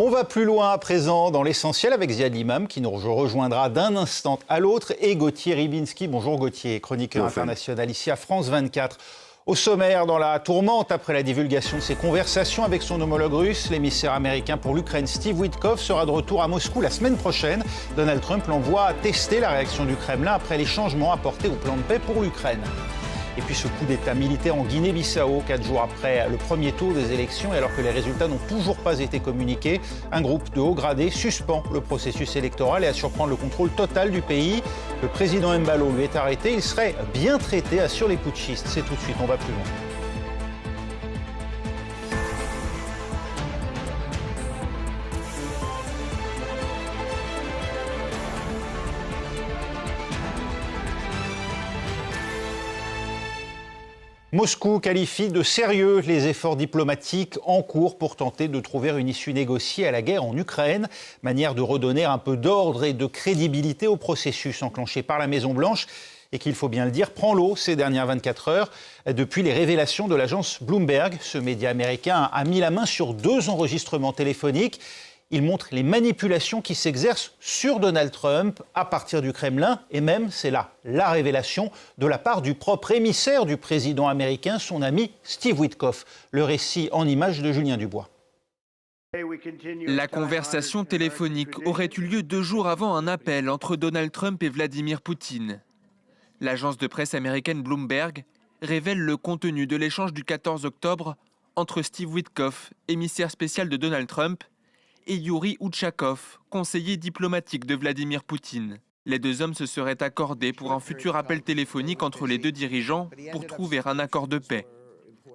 On va plus loin à présent dans l'essentiel avec Ziad Limam qui nous rejoindra d'un instant à l'autre et Gauthier Ribinski. Bonjour Gauthier, chroniqueur international ici à France 24. Au sommaire, dans la tourmente après la divulgation de ses conversations avec son homologue russe, l'émissaire américain pour l'Ukraine Steve Witkoff sera de retour à Moscou la semaine prochaine. Donald Trump l'envoie tester la réaction du Kremlin après les changements apportés au plan de paix pour l'Ukraine. Et puis ce coup d'État militaire en Guinée-Bissau, 4 jours après le premier tour des élections, et alors que les résultats n'ont toujours pas été communiqués, un groupe de hauts gradés suspend le processus électoral et assure prendre le contrôle total du pays. Le président Embalo lui est arrêté, il serait bien traité, assurent les putschistes. C'est tout de suite, on va plus loin. Moscou qualifie de sérieux les efforts diplomatiques en cours pour tenter de trouver une issue négociée à la guerre en Ukraine, manière de redonner un peu d'ordre et de crédibilité au processus enclenché par la Maison-Blanche et qu'il faut bien le dire, prend l'eau ces dernières 24 heures depuis les révélations de l'agence Bloomberg. Ce média américain a mis la main sur 2 enregistrements téléphoniques. Il montre les manipulations qui s'exercent sur Donald Trump à partir du Kremlin. Et même, c'est là la révélation de la part du propre émissaire du président américain, son ami Steve Witkoff. Le récit en images de Julien Dubois. La conversation téléphonique aurait eu lieu 2 jours avant un appel entre Donald Trump et Vladimir Poutine. L'agence de presse américaine Bloomberg révèle le contenu de l'échange du 14 octobre entre Steve Witkoff, émissaire spécial de Donald Trump, et Yuri Utchakov, conseiller diplomatique de Vladimir Poutine. Les 2 hommes se seraient accordés pour un futur appel téléphonique entre les 2 dirigeants pour trouver un accord de paix.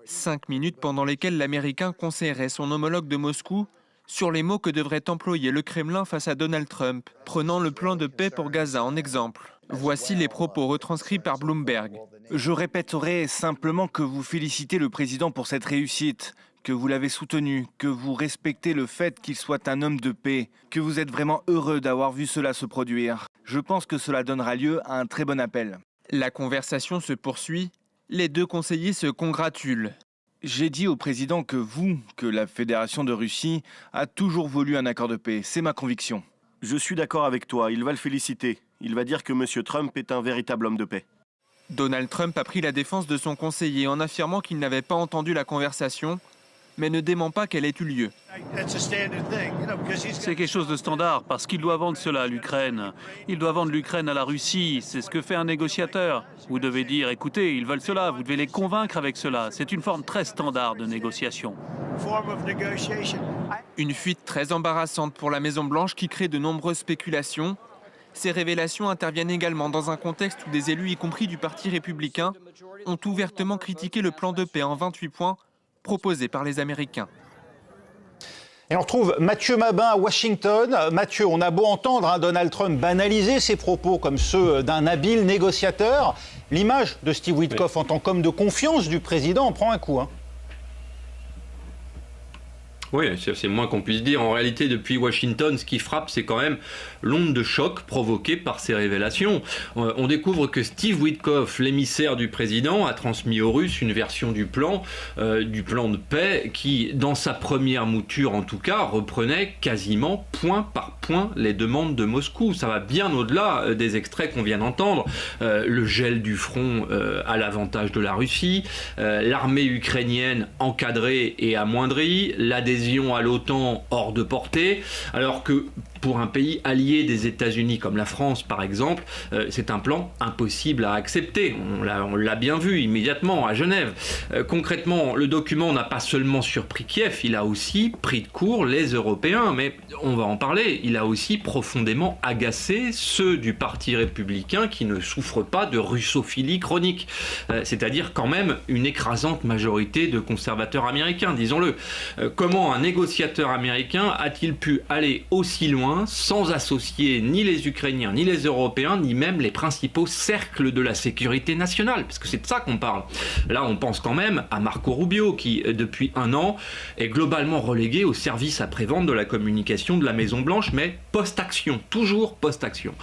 5 minutes pendant lesquelles l'Américain conseillerait son homologue de Moscou sur les mots que devrait employer le Kremlin face à Donald Trump, prenant le plan de paix pour Gaza en exemple. Voici les propos retranscrits par Bloomberg. Je répéterai simplement que vous félicitez le président pour cette réussite, que vous l'avez soutenu, que vous respectez le fait qu'il soit un homme de paix, que vous êtes vraiment heureux d'avoir vu cela se produire. Je pense que cela donnera lieu à un très bon appel. La conversation se poursuit. Les 2 conseillers se congratulent. J'ai dit au président que la Fédération de Russie a toujours voulu un accord de paix. C'est ma conviction. Je suis d'accord avec toi, il va le féliciter. Il va dire que M. Trump est un véritable homme de paix. Donald Trump a pris la défense de son conseiller en affirmant qu'il n'avait pas entendu la conversation, mais ne dément pas qu'elle ait eu lieu. C'est quelque chose de standard, parce qu'il doit vendre cela à l'Ukraine. Il doit vendre l'Ukraine à la Russie, c'est ce que fait un négociateur. Vous devez dire, écoutez, ils veulent cela, vous devez les convaincre avec cela. C'est une forme très standard de négociation. Une fuite très embarrassante pour la Maison-Blanche qui crée de nombreuses spéculations. Ces révélations interviennent également dans un contexte où des élus, y compris du Parti républicain, ont ouvertement critiqué le plan de paix en 28 points proposé par les Américains. Et on retrouve Mathieu Mabin à Washington. Mathieu, on a beau entendre Donald Trump banaliser ses propos comme ceux d'un habile négociateur, l'image de Steve Witkoff en tant qu'homme de confiance du président en prend un coup. Oui, c'est moins qu'on puisse dire. En réalité, depuis Washington, ce qui frappe, c'est quand même l'onde de choc provoquée par ces révélations. On découvre que Steve Witkoff, l'émissaire du président, a transmis aux Russes une version du plan de paix qui, dans sa première mouture en tout cas, reprenait quasiment point par point les demandes de Moscou. Ça va bien au-delà des extraits qu'on vient d'entendre. Le gel du front à l'avantage de la Russie, l'armée ukrainienne encadrée et amoindrie, l'adhésion à l'OTAN hors de portée, alors que pour un pays allié des États-Unis comme la France par exemple, c'est un plan impossible à accepter. On l'a bien vu immédiatement à Genève. Concrètement, le document n'a pas seulement surpris Kiev, il a aussi pris de court les Européens, mais on va en parler. Il a aussi profondément agacé ceux du Parti républicain qui ne souffrent pas de russophilie chronique, c'est-à-dire quand même une écrasante majorité de conservateurs américains, disons-le. Comment un négociateur américain a-t-il pu aller aussi loin loin, sans associer ni les Ukrainiens, ni les Européens, ni même les principaux cercles de la sécurité nationale, parce que c'est de ça qu'on parle. Là, on pense quand même à Marco Rubio, qui, depuis un an, est globalement relégué au service après-vente de la communication de la Maison-Blanche, mais post-action, toujours post-action.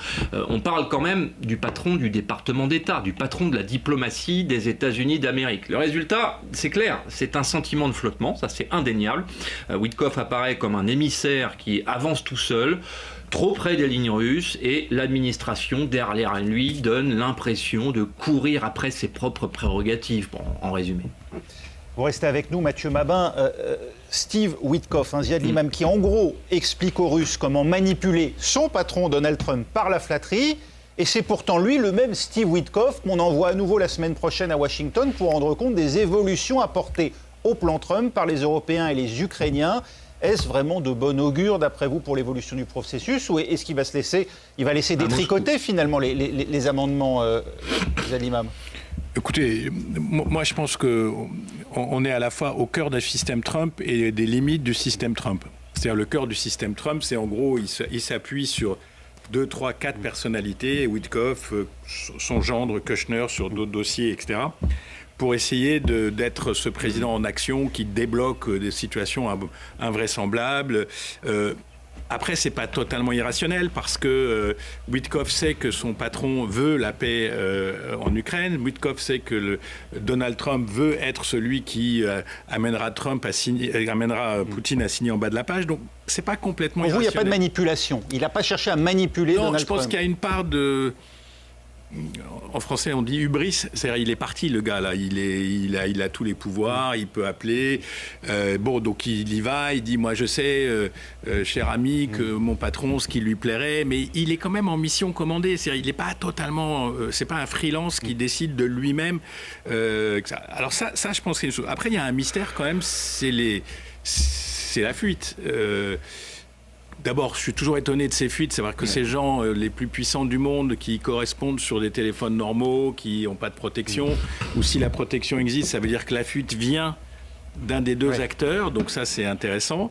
On parle quand même du patron du département d'État, du patron de la diplomatie des États-Unis d'Amérique. Le résultat, c'est clair, c'est un sentiment de flottement, ça c'est indéniable. Witkoff apparaît comme un émissaire qui avance tout seul, trop près des lignes russes, et l'administration derrière lui donne l'impression de courir après ses propres prérogatives, bon, en résumé. Vous restez avec nous, Mathieu Mabin. Steve Witkoff, Ziad l'imam, qui en gros explique aux Russes comment manipuler son patron Donald Trump par la flatterie. Et c'est pourtant lui, le même Steve Witkoff, qu'on envoie à nouveau la semaine prochaine à Washington pour rendre compte des évolutions apportées au plan Trump par les Européens et les Ukrainiens. Est-ce vraiment de bon augure, d'après vous, pour l'évolution du processus, ou est-ce qu'il va se laisser, détricoter finalement les amendements, Ziad l'imam? Écoutez, moi je pense qu'on est à la fois au cœur d'un système Trump et des limites du système Trump. C'est-à-dire le cœur du système Trump, c'est en gros, il s'appuie sur 2, 3, 4 personnalités, Witkoff, son gendre, Kushner, sur d'autres dossiers, etc., pour essayer d'être ce président en action qui débloque des situations invraisemblables. Après, c'est pas totalement irrationnel parce que Witkoff sait que son patron veut la paix en Ukraine. Witkoff sait que Donald Trump veut être celui qui amènera Poutine à signer en bas de la page. Donc, c'est pas complètement irrationnel. Pour vous, il n'y a pas de manipulation. Il n'a pas cherché à manipuler Donald Trump. Je pense qu'il y a une part de... En français, on dit hubris, c'est-à-dire il est parti, le gars, là. Il a tous les pouvoirs, il peut appeler. Donc il y va, il dit, moi je sais, cher ami, que mon patron, ce qui lui plairait, mais il est quand même en mission commandée. C'est-à-dire il n'est pas totalement... c'est pas un freelance qui décide de lui-même. Alors ça, je pense qu'il y a une chose. Après, il y a un mystère quand même, c'est la fuite. D'abord, je suis toujours étonné de ces fuites. C'est vrai que ces gens les plus puissants du monde qui correspondent sur des téléphones normaux, qui n'ont pas de protection, ou si la protection existe, ça veut dire que la fuite vient d'un des deux acteurs. Donc ça, c'est intéressant.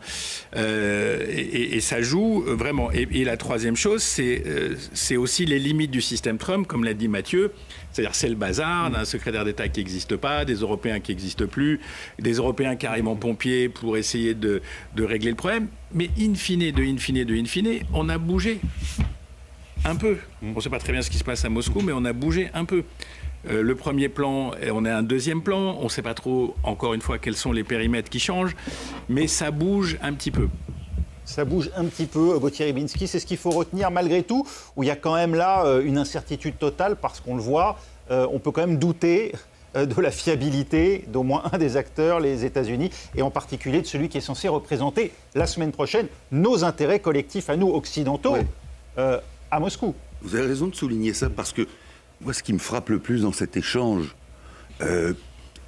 Et ça joue vraiment. Et la troisième chose, c'est aussi les limites du système Trump, comme l'a dit Mathieu. C'est-à-dire c'est le bazar d'un secrétaire d'État qui n'existe pas, des Européens qui n'existent plus, des Européens qui arrivent en pompier pour essayer de régler le problème. Mais in fine, on a bougé un peu. On ne sait pas très bien ce qui se passe à Moscou, mais on a bougé un peu. Le premier plan, on a un deuxième plan. On ne sait pas trop, encore une fois, quels sont les périmètres qui changent, mais ça bouge un petit peu. Ça bouge un petit peu, Gauthier Rybinski, c'est ce qu'il faut retenir malgré tout, où il y a quand même là une incertitude totale, parce qu'on le voit, on peut quand même douter de la fiabilité d'au moins un des acteurs, les États-Unis, et en particulier de celui qui est censé représenter la semaine prochaine nos intérêts collectifs à nous, occidentaux, à Moscou. Vous avez raison de souligner ça, parce que moi, ce qui me frappe le plus dans cet échange,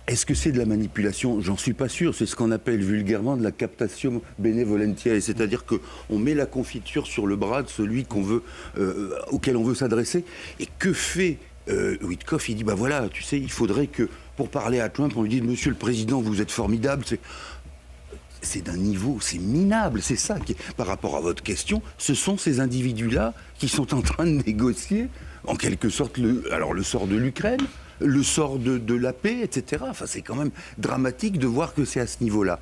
est-ce que c'est de la manipulation? J'en suis pas sûr. C'est ce qu'on appelle vulgairement de la captatio benevolentiae, c'est-à-dire qu'on met la confiture sur le bras de celui auquel on veut s'adresser. Et que fait Witkoff? Il dit, bah voilà, tu sais, il faudrait que, pour parler à Trump, on lui dise, Monsieur le Président, vous êtes formidable. C'est d'un niveau, c'est minable. C'est ça qui, par rapport à votre question, ce sont ces individus-là qui sont en train de négocier, en quelque sorte, le sort de l'Ukraine, le sort de la paix, etc. Enfin, c'est quand même dramatique de voir que c'est à ce niveau-là.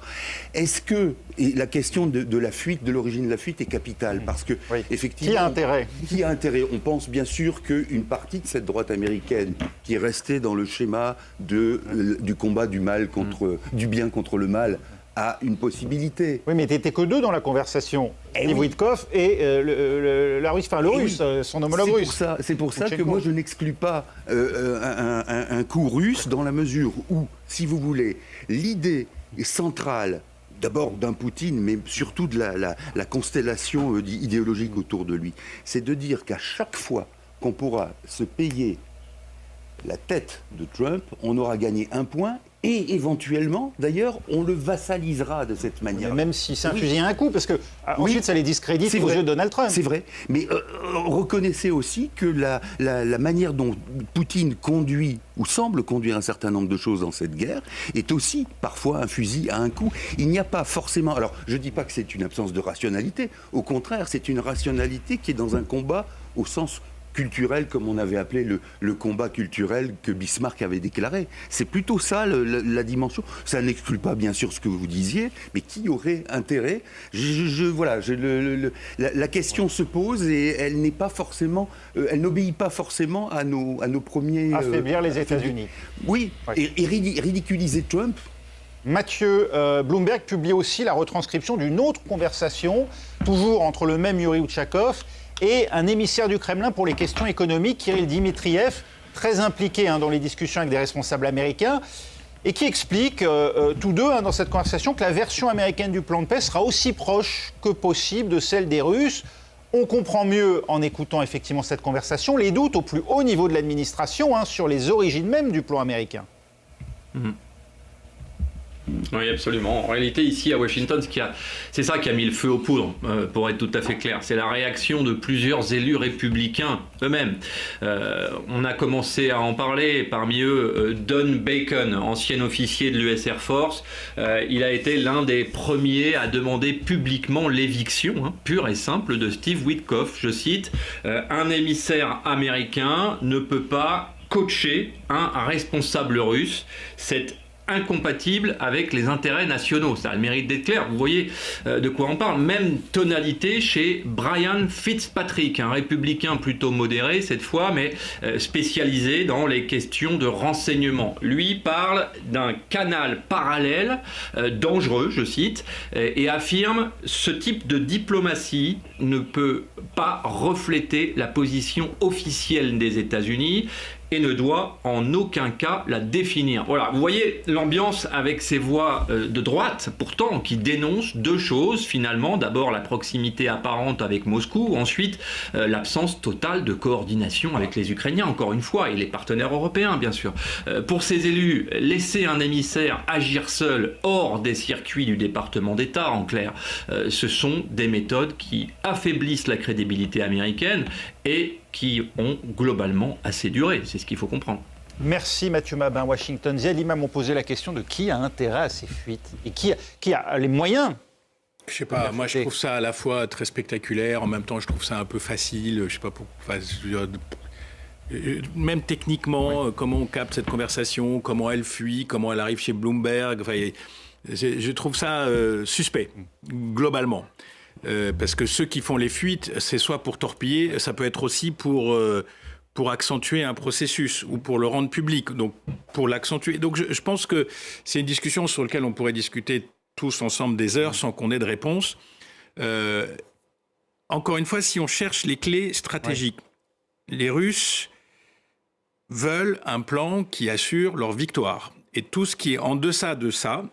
Est-ce que... Et la question de la fuite, de l'origine de la fuite est capitale, parce que, effectivement... Qui a intérêt? Qui a intérêt? On pense bien sûr qu'une partie de cette droite américaine qui est restée dans le schéma du combat du bien contre le mal a une possibilité. Oui, mais t'étais que deux dans la conversation. Steve Witkoff et le russe, son homologue russe. C'est pour ça que moi je n'exclus pas un coup russe, dans la mesure où, si vous voulez, l'idée centrale, d'abord d'un Poutine, mais surtout de la constellation idéologique autour de lui, c'est de dire qu'à chaque fois qu'on pourra se payer la tête de Trump, on aura gagné un point, Et éventuellement, d'ailleurs, on le vassalisera de cette manière. Même si c'est un fusil à un coup, parce que ensuite ça les discrédite aux yeux de Donald Trump. C'est vrai, mais reconnaissez aussi que la manière dont Poutine conduit, ou semble conduire un certain nombre de choses dans cette guerre, est aussi parfois un fusil à un coup. Il n'y a pas forcément... Alors, je ne dis pas que c'est une absence de rationalité, au contraire, c'est une rationalité qui est dans un combat au sens culturel, comme on avait appelé le combat culturel que Bismarck avait déclaré. C'est plutôt ça la dimension. Ça n'exclut pas bien sûr ce que vous disiez, mais qui aurait intérêt la question se pose et elle n'est pas forcément, elle n'obéit pas forcément à nos premiers... Affaiblir les États-Unis. Oui, et ridiculiser Trump. Mathieu, Bloomberg publie aussi la retranscription d'une autre conversation, toujours entre le même Yuri Ushakov et un émissaire du Kremlin pour les questions économiques, Kirill Dmitriev, très impliqué dans les discussions avec des responsables américains, et qui explique, tous deux, dans cette conversation, que la version américaine du plan de paix sera aussi proche que possible de celle des Russes. On comprend mieux, en écoutant effectivement cette conversation, les doutes au plus haut niveau de l'administration sur les origines même du plan américain. Oui, absolument. En réalité, ici à Washington, c'est ça qui a mis le feu aux poudres, pour être tout à fait clair. C'est la réaction de plusieurs élus républicains eux-mêmes. On a commencé à en parler, parmi eux, Don Bacon, ancien officier de l'US Air Force. Il a été l'un des premiers à demander publiquement l'éviction, pure et simple, de Steve Witkoff. Je cite, « Un émissaire américain ne peut pas coacher un responsable russe. C'est incompatible avec les intérêts nationaux. Ça a le mérite d'être clair. Vous voyez de quoi on parle. Même tonalité chez Brian Fitzpatrick, un républicain plutôt modéré cette fois, mais spécialisé dans les questions de renseignement. Lui parle d'un canal parallèle, dangereux, je cite, et affirme « Ce type de diplomatie ne peut pas refléter la position officielle des États-Unis et ne doit en aucun cas la définir. » Voilà, vous voyez l'ambiance avec ces voix de droite, pourtant, qui dénoncent deux choses, finalement. D'abord, la proximité apparente avec Moscou, ensuite, l'absence totale de coordination avec les Ukrainiens, encore une fois, et les partenaires européens, bien sûr. Pour ces élus, laisser un émissaire agir seul hors des circuits du département d'État, en clair, ce sont des méthodes qui affaiblissent la crédibilité américaine et qui ont globalement assez duré. C'est ce qu'il faut comprendre. Merci Mathieu Mabin, Washington. Ziad Imam m'ont posé la question de qui a intérêt à ces fuites et qui a les moyens. Je sais pas, moi je trouve ça à la fois très spectaculaire, en même temps je trouve ça un peu facile, je sais pas pourquoi. Même techniquement, comment on capte cette conversation, comment elle fuit, comment elle arrive chez Bloomberg, je trouve ça suspect, globalement. Parce que ceux qui font les fuites, c'est soit pour torpiller, ça peut être aussi pour accentuer un processus ou pour le rendre public, donc pour l'accentuer. Donc je pense que c'est une discussion sur laquelle on pourrait discuter tous ensemble des heures sans qu'on ait de réponse. Encore une fois, si on cherche les clés stratégiques, les Russes veulent un plan qui assure leur victoire. Et tout ce qui est en deçà de ça,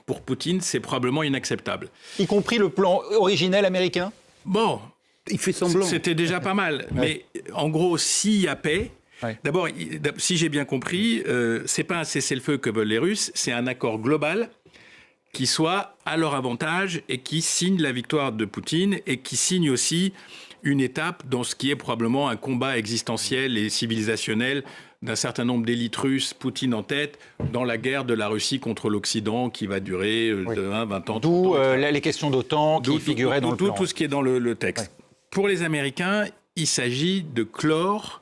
pour Poutine, c'est probablement inacceptable. Y compris le plan originel américain ? Bon, il fait semblant. C'était déjà pas mal. Mais en gros, s'il y a paix, d'abord, si j'ai bien compris, c'est pas un cessez-le-feu que veulent les Russes, c'est un accord global qui soit à leur avantage et qui signe la victoire de Poutine et qui signe aussi une étape dans ce qui est probablement un combat existentiel et civilisationnel d'un certain nombre d'élites russes, Poutine en tête, dans la guerre de la Russie contre l'Occident qui va durer de 20 ans. D'où les questions d'OTAN qui figuraient dans le plan. Tout ce qui est dans le texte. Pour les Américains, il s'agit de clore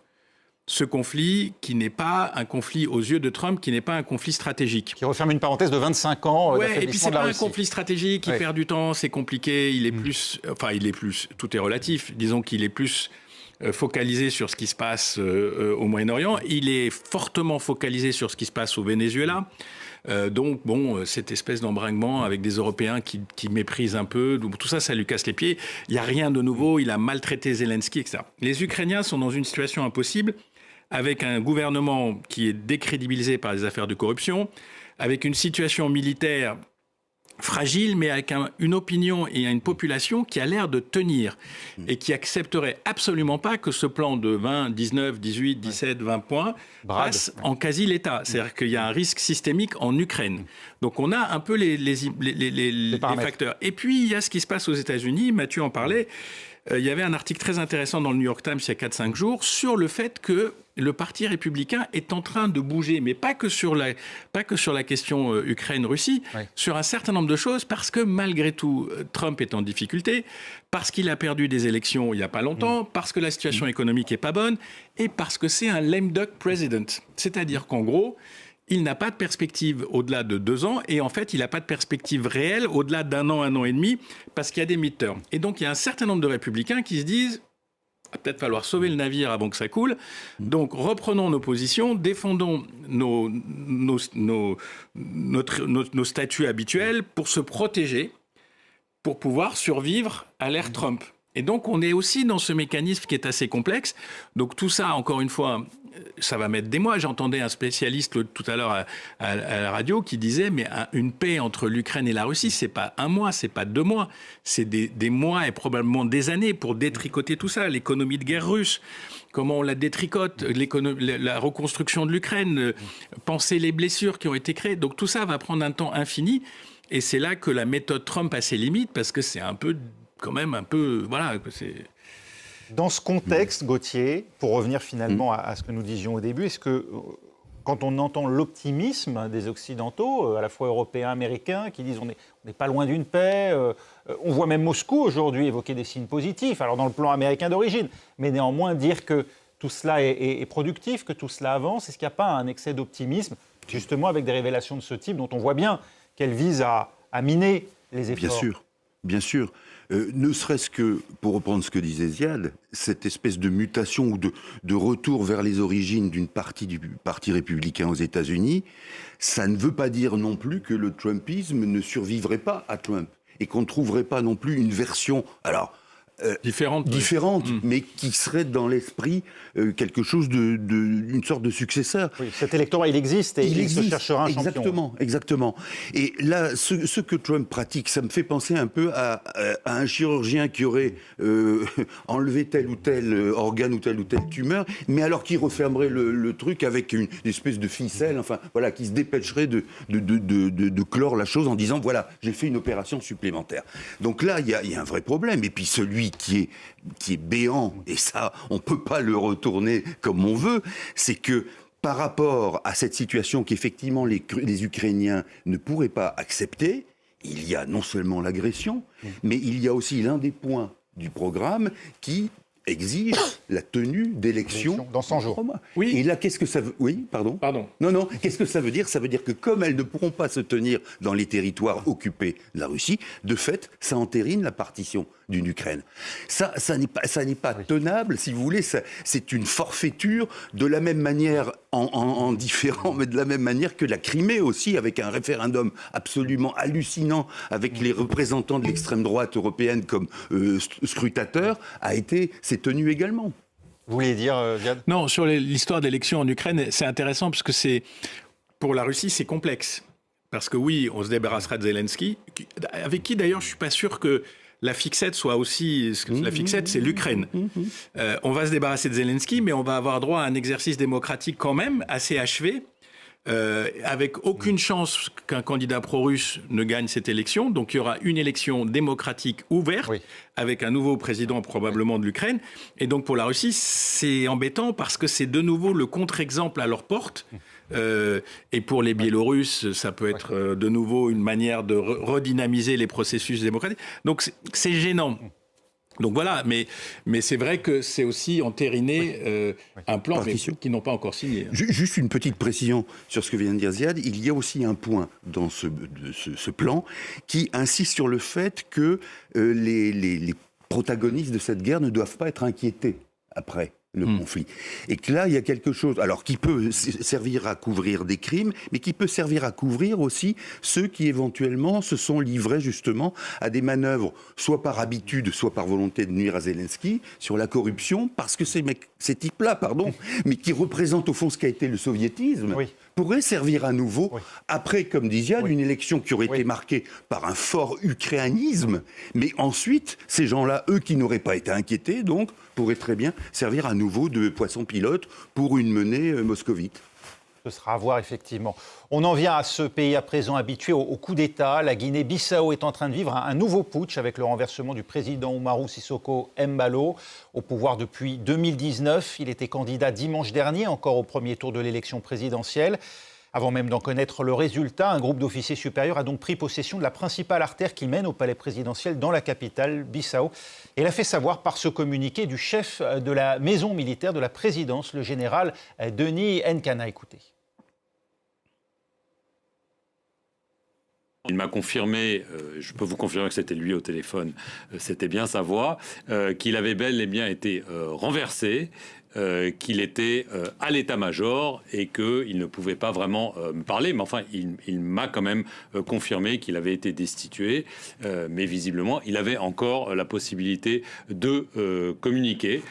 ce conflit qui n'est pas un conflit aux yeux de Trump, qui n'est pas un conflit stratégique. Qui referme une parenthèse de 25 ans d'affaiblissement de la Russie. Et puis c'est pas un conflit stratégique, il perd du temps, c'est compliqué, il est plus... Enfin, il est plus... Tout est relatif. Disons qu'il est plus focalisé sur ce qui se passe au Moyen-Orient. Il est fortement focalisé sur ce qui se passe au Venezuela. Donc, bon, cette espèce d'embrangement avec des Européens qui méprisent un peu, donc, tout ça, ça lui casse les pieds. Il n'y a rien de nouveau, il a maltraité Zelensky, etc. Les Ukrainiens sont dans une situation impossible, avec un gouvernement qui est décrédibilisé par les affaires de corruption, avec une situation militaire fragile, mais avec une opinion et une population qui a l'air de tenir et qui accepterait absolument pas que ce plan de 20, 19, 18, 17, 20 points passe en quasi-l'état. C'est-à-dire qu'il y a un risque systémique en Ukraine. Donc on a un peu les facteurs. Et puis il y a ce qui se passe aux États-Unis, Mathieu en parlait. Il y avait un article très intéressant dans le New York Times il y a 4-5 jours sur le fait que le Parti républicain est en train de bouger, mais pas que sur la question Ukraine-Russie, sur un certain nombre de choses, parce que malgré tout, Trump est en difficulté, parce qu'il a perdu des élections il n'y a pas longtemps, parce que la situation économique n'est pas bonne, et parce que c'est un lame duck president. C'est-à-dire qu'en gros, il n'a pas de perspective au-delà de 2 ans, et en fait, il n'a pas de perspective réelle au-delà d'1 an, 1 an et demi, parce qu'il y a des midterms. Et donc, il y a un certain nombre de républicains qui se disent il va peut-être falloir sauver le navire avant que ça coule. Donc, reprenons nos positions, défendons nos statuts habituels pour se protéger, pour pouvoir survivre à l'ère Trump. Et donc, on est aussi dans ce mécanisme qui est assez complexe. Donc, tout ça, encore une fois, ça va mettre des mois. J'entendais un spécialiste tout à l'heure à la radio qui disait mais une paix entre l'Ukraine et la Russie, c'est pas 1 mois, c'est pas 2 mois, c'est des mois et probablement des années pour détricoter tout ça. L'économie de guerre russe, comment on la détricote, la reconstruction de l'Ukraine, penser les blessures qui ont été créées. Donc tout ça va prendre un temps infini. Et c'est là que la méthode Trump a ses limites parce que c'est voilà. Dans ce contexte, Gauthier, pour revenir finalement à ce que nous disions au début, est-ce que quand on entend l'optimisme des Occidentaux, à la fois européens, américains, qui disent on n'est pas loin d'une paix, on voit même Moscou aujourd'hui évoquer des signes positifs, alors dans le plan américain d'origine, mais néanmoins dire que tout cela est productif, que tout cela avance, est-ce qu'il n'y a pas un excès d'optimisme, justement avec des révélations de ce type dont on voit bien qu'elles visent à miner les efforts ? Bien sûr. Ne serait-ce que, pour reprendre ce que disait Ziad, cette espèce de mutation ou de retour vers les origines d'une partie du Parti républicain aux États-Unis, ça ne veut pas dire non plus que le Trumpisme ne survivrait pas à Trump et qu'on ne trouverait pas non plus une version... Alors, différente, mais qui serait dans l'esprit quelque chose une sorte de successeur. Oui, cet électorat, il existe et il se cherchera un champion. Exactement. Et là, ce que Trump pratique, ça me fait penser un peu à un chirurgien qui aurait enlevé tel ou tel organe ou telle tumeur, mais alors qui refermerait le truc avec une espèce de ficelle, enfin voilà, qui se dépêcherait de clore la chose en disant voilà, j'ai fait une opération supplémentaire. Donc là, il y a un vrai problème. Et puis celui qui est béant, et ça, on ne peut pas le retourner comme on veut, c'est que par rapport à cette situation qu'effectivement les Ukrainiens ne pourraient pas accepter, il y a non seulement l'agression, mais il y a aussi l'un des points du programme qui exige la tenue d'élections dans 100 jours. Oui. Et là, qu'est-ce que ça veut... Oui, pardon. Non, qu'est-ce que ça veut dire ? Ça veut dire que comme elles ne pourront pas se tenir dans les territoires occupés de la Russie, de fait, ça entérine la partition d'une Ukraine. Ça n'est pas tenable, si vous voulez, c'est une forfaiture de la même manière, en différent, mais de la même manière que la Crimée aussi, avec un référendum absolument hallucinant, avec les représentants de l'extrême droite européenne comme scrutateurs, s'est tenu également. Vous voulez dire, Ziad ? Non, sur l'histoire d'élections en Ukraine, c'est intéressant parce que pour la Russie, c'est complexe. Parce que oui, on se débarrassera de Zelensky, avec qui d'ailleurs je ne suis pas sûr que la fixette soit aussi... La fixette, c'est l'Ukraine. On va se débarrasser de Zelensky, mais on va avoir droit à un exercice démocratique quand même assez achevé, avec aucune chance qu'un candidat pro-russe ne gagne cette élection. Donc il y aura une élection démocratique ouverte, avec un nouveau président probablement de l'Ukraine. Et donc pour la Russie, c'est embêtant parce que c'est de nouveau le contre-exemple à leur porte. Et pour les Biélorusses, ça peut être de nouveau une manière de redynamiser les processus démocratiques. Donc c'est gênant. Donc voilà, mais c'est vrai que c'est aussi entériner un plan qu'ils n'ont pas encore signé. Juste une petite précision sur ce que vient de dire Ziad. Il y a aussi un point dans ce plan qui insiste sur le fait que les protagonistes de cette guerre ne doivent pas être inquiétés après le conflit. Et que là, il y a quelque chose, alors qui peut servir à couvrir des crimes, mais qui peut servir à couvrir aussi ceux qui éventuellement se sont livrés justement à des manœuvres, soit par habitude, soit par volonté de nuire à Zelensky, sur la corruption, parce que ces types-là, mais qui représentent au fond ce qu'a été le soviétisme, pourrait servir à nouveau, après, comme dit Ziad, une élection qui aurait été marquée par un fort ukrainisme, mais ensuite, ces gens-là, eux qui n'auraient pas été inquiétés, donc, pourraient très bien servir à nouveau de poisson pilote pour une menée moscovite. Ce sera à voir, effectivement. On en vient à ce pays à présent habitué au coup d'État. La Guinée-Bissau est en train de vivre un nouveau putsch avec le renversement du président Umaru Sissoco Embalo au pouvoir depuis 2019. Il était candidat dimanche dernier, encore au premier tour de l'élection présidentielle. Avant même d'en connaître le résultat, un groupe d'officiers supérieurs a donc pris possession de la principale artère qui mène au palais présidentiel dans la capitale, Bissau. Et l'a fait savoir par ce communiqué du chef de la maison militaire de la présidence, le général Denis Nkana. Écoutez. Il m'a confirmé, je peux vous confirmer que c'était lui au téléphone, c'était bien sa voix, qu'il avait bel et bien été renversé, qu'il était à l'état-major et qu'il ne pouvait pas vraiment me parler. Mais enfin, il m'a quand même confirmé qu'il avait été destitué. Mais visiblement, il avait encore la possibilité de communiquer.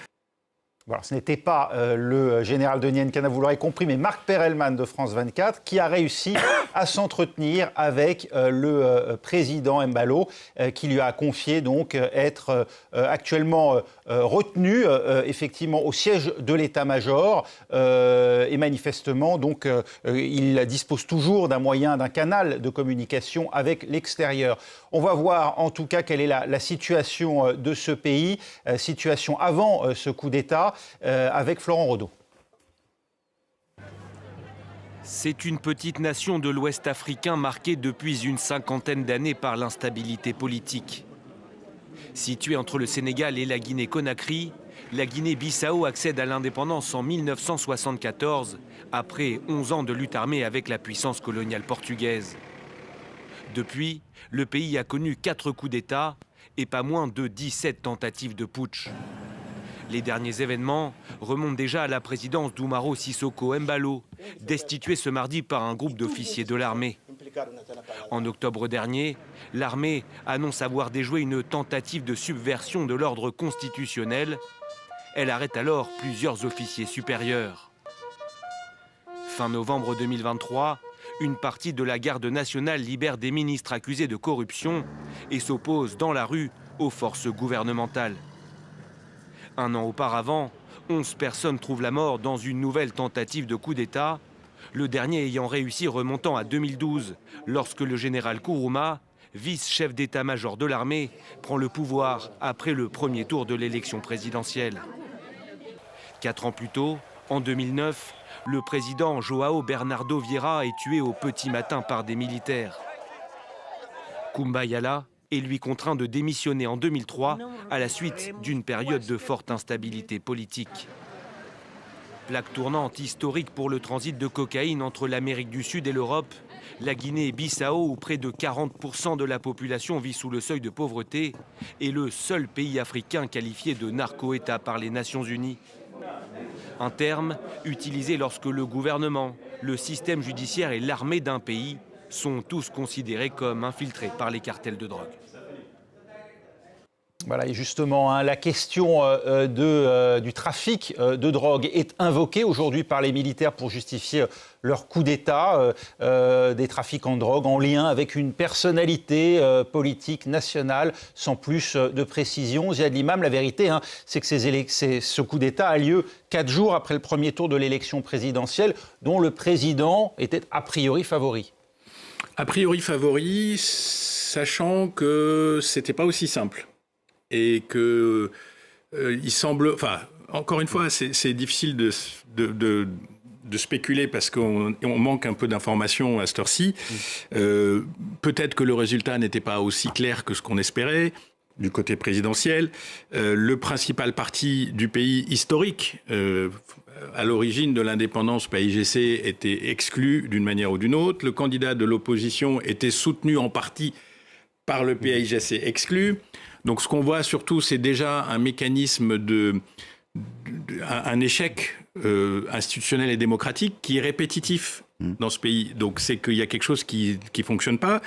Voilà, ce n'était pas le général Denis Nkana, vous l'aurez compris, mais Marc Perelman de France 24 qui a réussi à s'entretenir avec le président Embalo qui lui a confié donc être actuellement retenu effectivement au siège de l'état-major et manifestement donc il dispose toujours d'un moyen, d'un canal de communication avec l'extérieur. On va voir en tout cas quelle est la situation de ce pays, situation avant ce coup d'État. Avec Florent Rodeau. C'est une petite nation de l'Ouest africain marquée depuis une cinquantaine d'années par l'instabilité politique. Située entre le Sénégal et la Guinée-Conakry, la Guinée-Bissau accède à l'indépendance en 1974, après 11 ans de lutte armée avec la puissance coloniale portugaise. Depuis, le pays a connu 4 coups d'État et pas moins de 17 tentatives de putsch. Les derniers événements remontent déjà à la présidence d'Umaru Sissoco Embalo, destitué ce mardi par un groupe d'officiers de l'armée. En octobre dernier, l'armée annonce avoir déjoué une tentative de subversion de l'ordre constitutionnel. Elle arrête alors plusieurs officiers supérieurs. Fin novembre 2023, une partie de la garde nationale libère des ministres accusés de corruption et s'oppose dans la rue aux forces gouvernementales. Un an auparavant, 11 personnes trouvent la mort dans une nouvelle tentative de coup d'État, le dernier ayant réussi remontant à 2012, lorsque le général Kourouma, vice-chef d'état-major de l'armée, prend le pouvoir après le premier tour de l'élection présidentielle. 4 ans plus tôt, en 2009, le président João Bernardo Vieira est tué au petit matin par des militaires. Kumba Yala est lui contraint de démissionner en 2003 à la suite d'une période de forte instabilité politique. Plaque tournante historique pour le transit de cocaïne entre l'Amérique du Sud et l'Europe, la Guinée-Bissau, où près de 40% de la population vit sous le seuil de pauvreté, est le seul pays africain qualifié de narco-État par les Nations Unies. Un terme utilisé lorsque le gouvernement, le système judiciaire et l'armée d'un pays sont tous considérés comme infiltrés par les cartels de drogue. Voilà, et justement, la question du trafic de drogue est invoquée aujourd'hui par les militaires pour justifier leur coup d'État, des trafiquants de drogue en lien avec une personnalité politique nationale, sans plus de précision. Ziad Limam, la vérité, c'est que ce coup d'État a lieu 4 jours après le premier tour de l'élection présidentielle, dont le président était a priori favori. A priori favori, sachant que c'était pas aussi simple. Et que il semble, enfin, encore une fois, c'est difficile de spéculer parce qu'on manque un peu d'informations à cette heure-ci. Peut-être que le résultat n'était pas aussi clair que ce qu'on espérait du côté présidentiel. Le principal parti du pays historique, à l'origine de l'indépendance, PAIGC, était exclu d'une manière ou d'une autre. Le candidat de l'opposition était soutenu en partie par le PAIGC exclu. Donc ce qu'on voit surtout, c'est déjà un mécanisme un échec institutionnel et démocratique qui est répétitif dans ce pays. Donc c'est qu'il y a quelque chose qui fonctionne pas.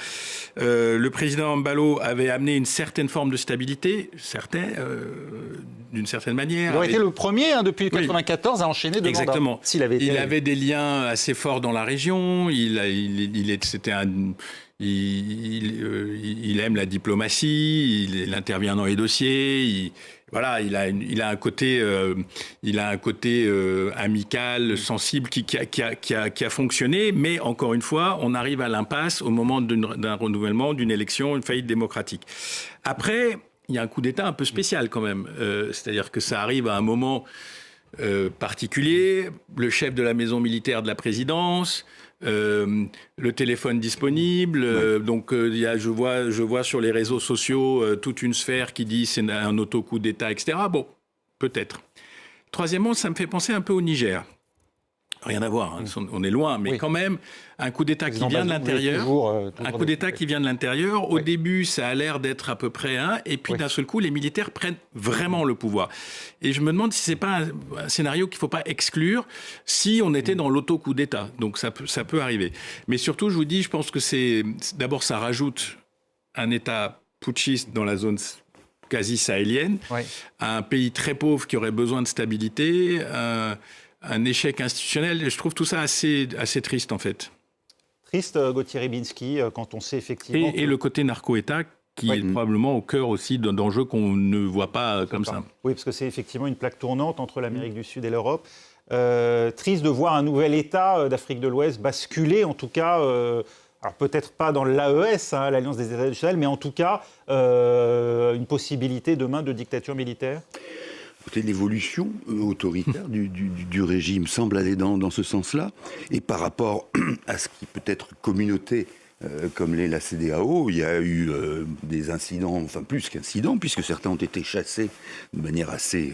Le président Embalo avait amené une certaine forme de stabilité, d'une certaine manière. Il aurait été le premier depuis 1994 à enchaîner 2 mandats. Exactement. Il avait des liens assez forts dans la région. Il aime la diplomatie. Il intervient dans les dossiers. Voilà, il a un côté amical, sensible qui a fonctionné, mais encore une fois, on arrive à l'impasse au moment d'un renouvellement, d'une élection, une faillite démocratique. Après, il y a un coup d'État un peu spécial quand même, c'est-à-dire que ça arrive à un moment particulier, le chef de la maison militaire de la présidence. Le téléphone disponible, donc je vois sur les réseaux sociaux toute une sphère qui dit c'est un auto-coup d'État, etc. Bon, peut-être. Troisièmement, ça me fait penser un peu au Niger. Rien à voir, hein, on est loin, mais quand même, un coup d'État qui vient de l'intérieur. Un coup d'État qui vient de l'intérieur. Au début, ça a l'air d'être à peu près et puis d'un seul coup, les militaires prennent vraiment le pouvoir. Et je me demande si c'est pas un scénario qu'il faut pas exclure si on était dans l'auto-coup d'État. Donc ça peut arriver. Mais surtout, je vous dis, je pense que d'abord, ça rajoute un État putschiste dans la zone quasi sahélienne, un pays très pauvre qui aurait besoin de stabilité, un échec institutionnel. Je trouve tout ça assez triste, en fait. Triste, Gauthier Rybinski, quand on sait effectivement... Et le côté narco-État, qui est probablement au cœur aussi d'enjeux qu'on ne voit pas comme ça. Oui, parce que c'est effectivement une plaque tournante entre l'Amérique du Sud et l'Europe. Triste de voir un nouvel État d'Afrique de l'Ouest basculer, en tout cas... alors peut-être pas dans l'AES, l'Alliance des États traditionnels, mais en tout cas, une possibilité demain de dictature militaire. Peut-être l'évolution autoritaire du régime semble aller dans ce sens-là. Et par rapport à ce qui peut être communauté comme l'est la CEDEAO, il y a eu des incidents, enfin plus qu'incidents, puisque certains ont été chassés de manière assez...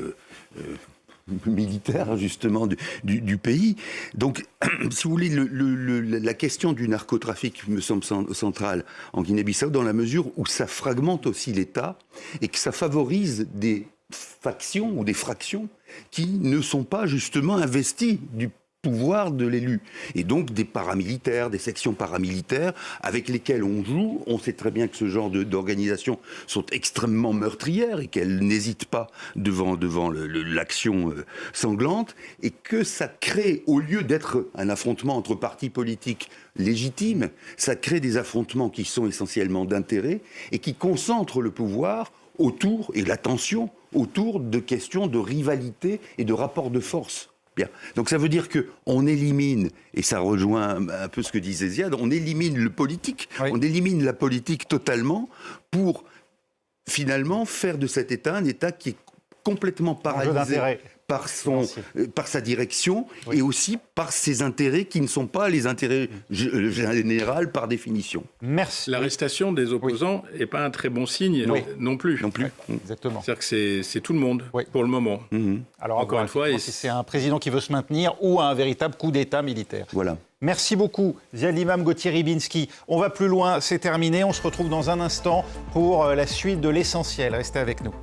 militaire justement du pays. Donc, si vous voulez, la question du narcotrafic me semble centrale en Guinée-Bissau dans la mesure où ça fragmente aussi l'État et que ça favorise des factions ou des fractions qui ne sont pas justement investies du pouvoir de l'élu. Et donc des paramilitaires, des sections paramilitaires avec lesquelles on joue. On sait très bien que ce genre d'organisations sont extrêmement meurtrières et qu'elles n'hésitent pas devant l'action sanglante et que ça crée, au lieu d'être un affrontement entre partis politiques légitimes, ça crée des affrontements qui sont essentiellement d'intérêt et qui concentrent le pouvoir autour, et la tension, autour de questions de rivalité et de rapports de force. Bien. Donc ça veut dire qu'on élimine, et ça rejoint un peu ce que disait Ziad, on élimine le politique, on élimine la politique totalement pour finalement faire de cet État un État qui est complètement paralysé par sa direction et aussi par ses intérêts qui ne sont pas les intérêts généraux par définition. Merci. L'arrestation des opposants n'est pas un très bon signe non plus. Exactement. C'est-à-dire que c'est tout le monde pour le moment. Alors encore une fois, si c'est un président qui veut se maintenir ou un véritable coup d'État militaire. Voilà. Merci beaucoup, Ziad Limam, Gauthier Rybinski. On va plus loin, c'est terminé. On se retrouve dans un instant pour la suite de l'essentiel. Restez avec nous.